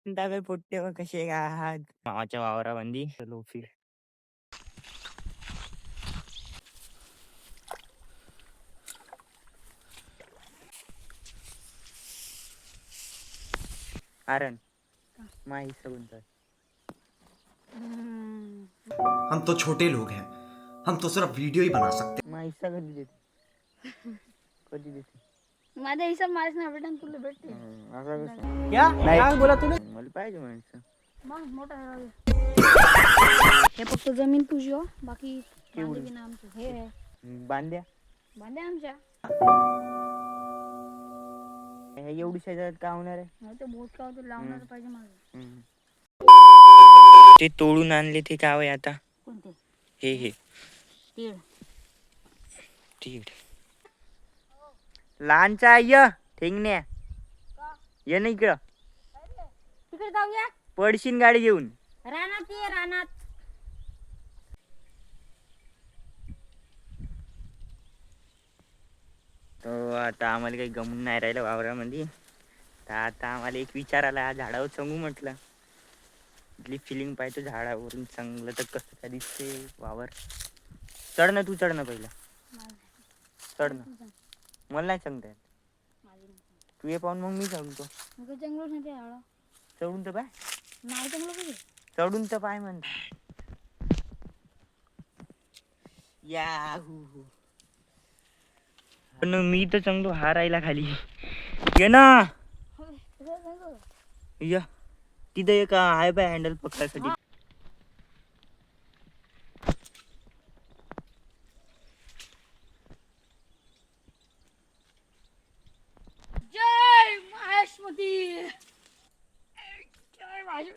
डावे पोट्टे व कसे आहात मामाच्या वावराबंदी लोफी. आरण माही सगुन तर हम तो छोटे लोग हैं, हम तो सिर्फ वीडियो ही बना सकते हैं। माही कधी देते कधी देते माझा हिसाब माझ ना भेटन तुला भेटते असं कसं क्या काय बोला तुला मला पाहिजे माणसं मग मोठा हे फक्त जमीन तुझी हो बाकी केवढी? बांधे बिना आमचे हे आहे. बांध्या बांधे आमच्या एवढी शेजारात का होणार आहे. नाही तर बोट का होतं लावणार पाहिजे माझं. ते तोडून आणले ते काय आहे आता कोणते हे तीळ ठीक लहानचा य ठेंगण्या ये नाही इकडं तिकडे जाऊया पडशीन गाडी घेऊन. रानात ये रानात. तो आता आम्हाला काही गमून नाही राहिलं वावरामध्ये. तर आता आम्हाला एक विचार आला झाडावर चंगू म्हटलं. इथली फिलिंग पाहिजे झाडावरून चांगलं तर कसं काय दिसते वावर. चढ ना तू चढ ना पहिला चढ ना मला नाही सांगता येत. तू ये पाहून मग मी सांगतो. जंगल नाही ते झाडं चढून तर पाय नाही जंगल कधी चढून तर पाय म्हणता याहू. पण मी तर सांगतो हा राहिला खाली ये ना या तिथं एक आहे बाय हँडल पकडायसाठी. जय महेशमती जय महेश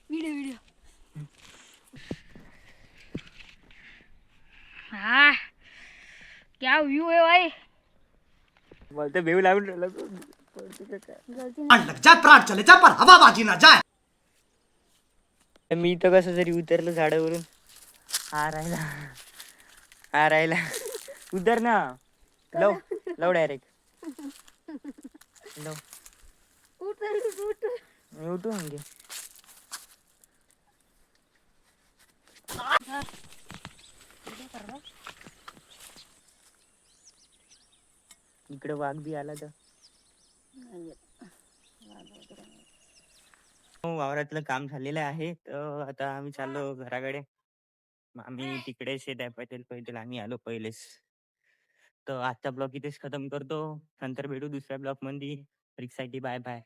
व्हिडिओ हाँ क्या व्यू है भाई. मला तर भेव लागून राहिला तो. प्राण लग जाए, प्राण चले जाए, पर हवाबाजी ना जाए। मी तर कसं तरी उतरलो झाडावरून. हा राहिला उतर ना लव लव डायरेक्ट लव मी उठू म्हणजे इकडे वाघ बी आला तर वावरातलं काम झालेलं आहे. तर आता आम्ही चाललो घराकडे. आम्ही तिकडे शेत आहे पैदल आम्ही आलो पहिलेच. तर आजचा ब्लॉग इथेच खतम करतो. नंतर भेटू दुसऱ्या ब्लॉग मध्ये. रिक्सासाठी बाय बाय.